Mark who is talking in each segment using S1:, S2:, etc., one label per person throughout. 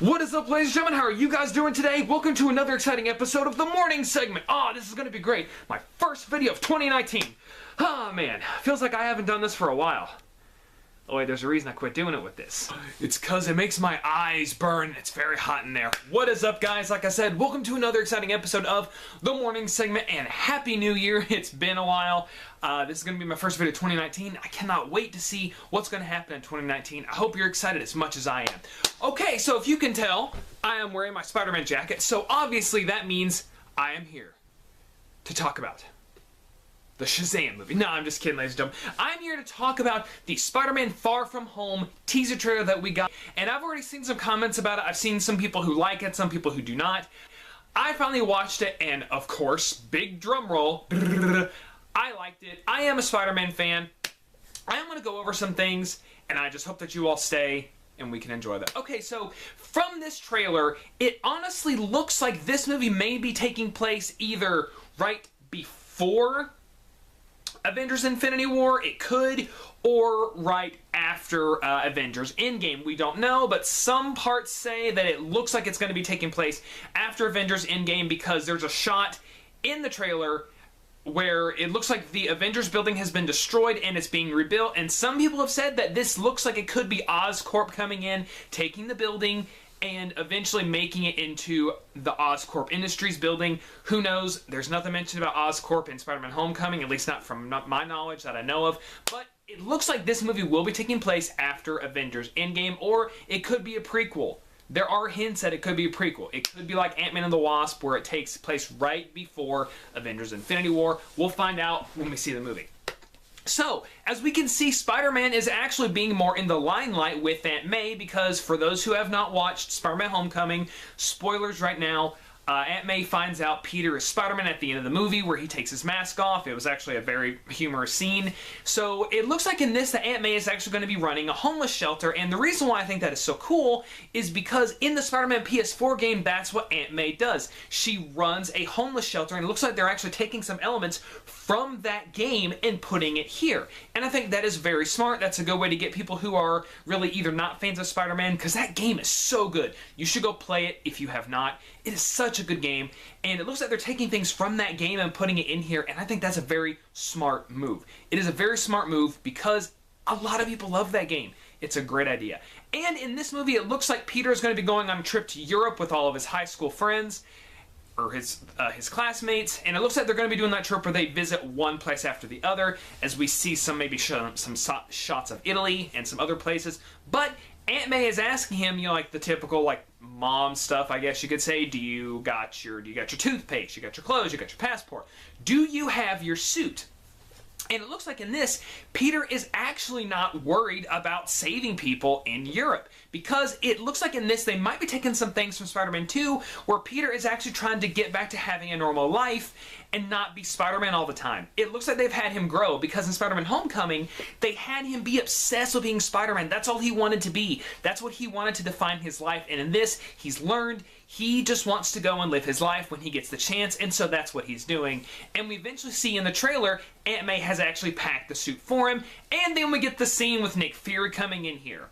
S1: What is up, ladies and gentlemen? How are you guys doing today? Welcome to another exciting episode of the morning segment. This is going to be great. My first video of 2019. Man. Feels like I haven't done this for a while. Oh wait, there's a reason I quit doing it with this. It's because it makes my eyes burn. It's very hot in there. What is up, guys? Like I said, welcome to another exciting episode of the morning segment, and Happy New Year. It's been a while. This is going to be my first video of 2019. I cannot wait to see what's going to happen in 2019. I hope you're excited as much as I am. Okay, so if you can tell, I am wearing my Spider-Man jacket, so obviously that means I am here to talk about the Shazam movie. No, I'm just kidding, ladies and gentlemen. I'm here to talk about the Spider-Man Far From Home teaser trailer that we got. And I've already seen some comments about it. I've seen some people who like it, some people who do not. I finally watched it, and of course, big drum roll, I liked it. I am a Spider-Man fan. I am going to go over some things, and I just hope that you all stay and we can enjoy that. Okay, so from this trailer, it honestly looks like this movie may be taking place either right before Avengers Infinity War, it could, or right after Avengers Endgame. We don't know, but some parts say that it looks like it's going to be taking place after Avengers Endgame because there's a shot in the trailer where it looks like the Avengers building has been destroyed and it's being rebuilt, and some people have said that this looks like it could be Oscorp coming in, taking the building, and eventually making it into the Oscorp Industries building. Who knows? There's nothing mentioned about Oscorp in Spider-Man Homecoming, at least not from my knowledge that I know of. But it looks like this movie will be taking place after Avengers Endgame, or it could be a prequel. There are hints that it could be a prequel. It could be like Ant-Man and the Wasp, where it takes place right before Avengers Infinity War. We'll find out when we see the movie. So, as we can see, Spider-Man is actually being more in the limelight with Aunt May, because for those who have not watched Spider-Man Homecoming, spoilers right now, Aunt May finds out Peter is Spider-Man at the end of the movie where he takes his mask off. It was actually a very humorous scene. So it looks like in this that Aunt May is actually going to be running a homeless shelter, and the reason why I think that is so cool is because in the Spider-Man PS4 game, that's what Aunt May does. She runs a homeless shelter, and it looks like they're actually taking some elements from that game and putting it here. And I think that is very smart. That's a good way to get people who are really either not fans of Spider-Man, because that game is so good. You should go play it if you have not. It is such a good game, and it looks like they're taking things from that game and putting it in here, and I think that's a very smart move. It is a very smart move because a lot of people love that game. It's a great idea. And in this movie, it looks like Peter is going to be going on a trip to Europe with all of his high school friends, or his classmates, and it looks like they're going to be doing that trip where they visit one place after the other, as we see some shots of Italy and some other places. But Aunt May is asking him, you know, like the typical like mom stuff, I guess you could say. Do you got your toothpaste? You got your clothes? You got your passport? Do you have your suit? And it looks like in this, Peter is actually not worried about saving people in Europe, because it looks like in this they might be taking some things from Spider-Man 2 where Peter is actually trying to get back to having a normal life and not be Spider-Man all the time. It looks like they've had him grow, because in Spider-Man Homecoming, they had him be obsessed with being Spider-Man. That's all he wanted to be. That's what he wanted to define his life. And in this, he's learned he just wants to go and live his life when he gets the chance, and so that's what he's doing. And we eventually see in the trailer, Aunt May has actually packed the suit for him, and then we get the scene with Nick Fury coming in here.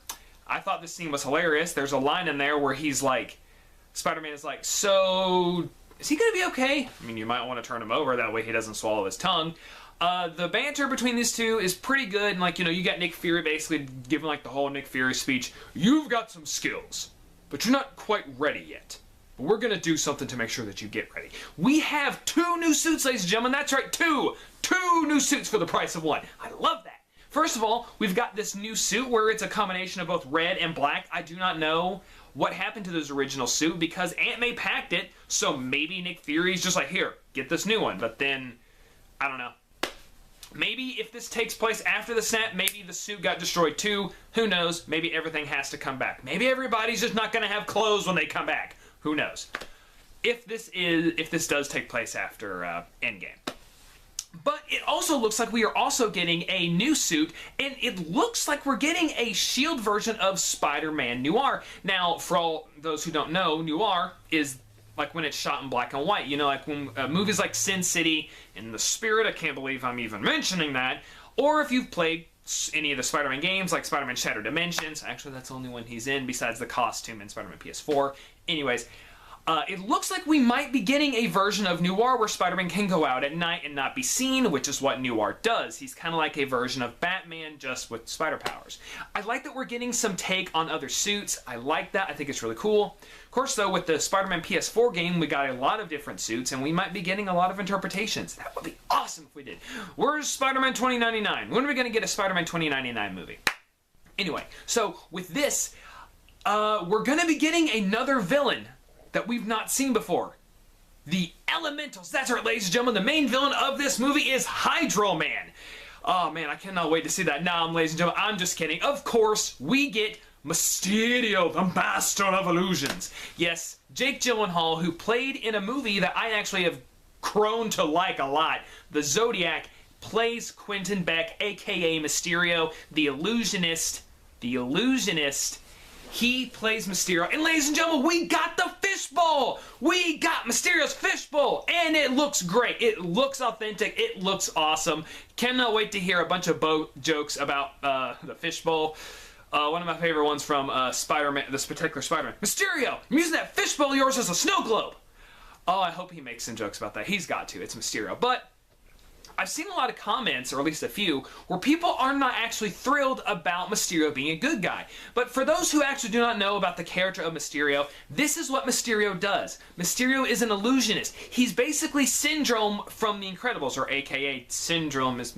S1: I thought this scene was hilarious. There's a line in there where he's like, Spider-Man is like, so is he going to be okay? I mean, you might want to turn him over, that way he doesn't swallow his tongue. The banter between these two is pretty good, and like, you know, you got Nick Fury basically giving like the whole Nick Fury speech. You've got some skills, but you're not quite ready yet. But we're going to do something to make sure that you get ready. We have 2 new suits, ladies and gentlemen. That's right, 2 new suits for the price of 1. I love that. First of all, we've got this new suit where it's a combination of both red and black. I do not know what happened to this original suit because Aunt May packed it, so maybe Nick Fury's just like, here, get this new one. But then, I don't know. Maybe if this takes place after the snap, maybe the suit got destroyed too. Who knows? Maybe everything has to come back. Maybe everybody's just not going to have clothes when they come back. Who knows? If this does take place after Endgame. But it also looks like we are also getting a new suit, and it looks like we're getting a S.H.I.E.L.D. version of Spider-Man Noir. Now, for all those who don't know, Noir is like when it's shot in black and white. You know, like when movies like Sin City and The Spirit, I can't believe I'm even mentioning that, or if you've played any of the Spider-Man games, like Spider-Man Shattered Dimensions. Actually, that's the only one he's in besides the costume in Spider-Man PS4. Anyways, it looks like we might be getting a version of Noir where Spider-Man can go out at night and not be seen, which is what Noir does. He's kind of like a version of Batman, just with spider powers. I like that we're getting some take on other suits. I like that. I think it's really cool. Of course, though, with the Spider-Man PS4 game, we got a lot of different suits, and we might be getting a lot of interpretations. That would be awesome if we did. Where's Spider-Man 2099? When are we going to get a Spider-Man 2099 movie? Anyway, so with this, we're going to be getting another villain that we've not seen before. The Elementals. That's right, ladies and gentlemen. The main villain of this movie is Hydro Man. Oh, man, I cannot wait to see that. Nah, ladies and gentlemen, I'm just kidding. Of course, we get Mysterio, the Master of Illusions. Yes, Jake Gyllenhaal, who played in a movie that I actually have grown to like a lot, The Zodiac, plays Quentin Beck, a.k.a. Mysterio, the Illusionist. The Illusionist. He plays Mysterio. And ladies and gentlemen, we got the fishbowl! We got Mysterio's fishbowl! And it looks great. It looks authentic. It looks awesome. Cannot wait to hear a bunch of jokes about the fishbowl. One of my favorite ones from Spider-Man, this particular Spider-Man. Mysterio, I'm using that fishbowl of yours as a snow globe! Oh, I hope he makes some jokes about that. He's got to. It's Mysterio. But I've seen a lot of comments, or at least a few, where people are not actually thrilled about Mysterio being a good guy. But for those who actually do not know about the character of Mysterio, this is what Mysterio does. Mysterio is an illusionist. He's basically Syndrome from The Incredibles, or aka Syndrome is...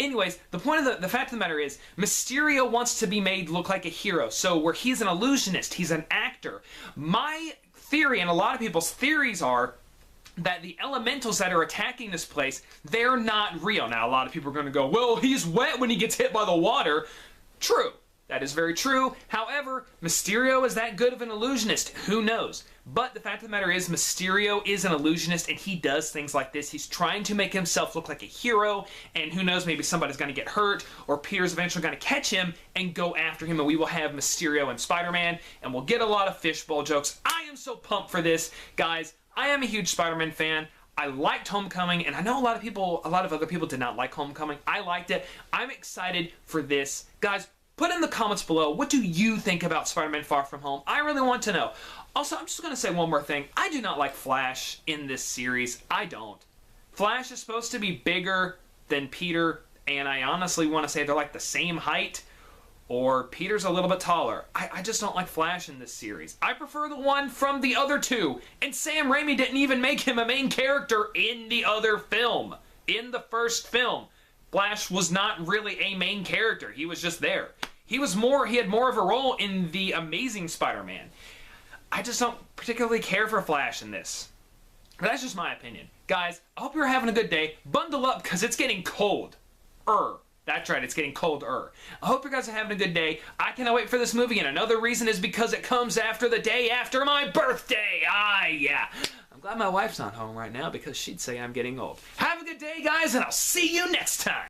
S1: Anyways, the point of the fact of the matter is, Mysterio wants to be made look like a hero. So where he's an illusionist, he's an actor. My theory, and a lot of people's theories are, that the elementals that are attacking this place, they're not real. Now, a lot of people are going to go, well, he's wet when he gets hit by the water. True. That is very true. However, Mysterio is that good of an illusionist. Who knows? But the fact of the matter is, Mysterio is an illusionist, and he does things like this. He's trying to make himself look like a hero, and who knows, maybe somebody's going to get hurt, or Peter's eventually going to catch him and go after him, and we will have Mysterio and Spider-Man, and we'll get a lot of fishbowl jokes. I am so pumped for this, guys. I am a huge Spider-Man fan. I liked Homecoming, and I know a lot of other people did not like Homecoming. I liked it. I'm excited for this. Guys, put in the comments below, what do you think about Spider-Man Far From Home? I really want to know. Also, I'm just going to say one more thing. I do not like Flash in this series. I don't. Flash is supposed to be bigger than Peter, and I honestly want to say they're like the same height, or Peter's a little bit taller. I just don't like Flash in this series. I prefer the one from the other two. And Sam Raimi didn't even make him a main character in the other film. In the first film, Flash was not really a main character. He was just there. He had more of a role in The Amazing Spider-Man. I just don't particularly care for Flash in this. But that's just my opinion. Guys, I hope you're having a good day. Bundle up, because it's getting cold. That's right, it's getting colder. I hope you guys are having a good day. I cannot wait for this movie, and another reason is because it comes after the day after my birthday. Yeah. I'm glad my wife's not home right now, because she'd say I'm getting old. Have a good day, guys, and I'll see you next time.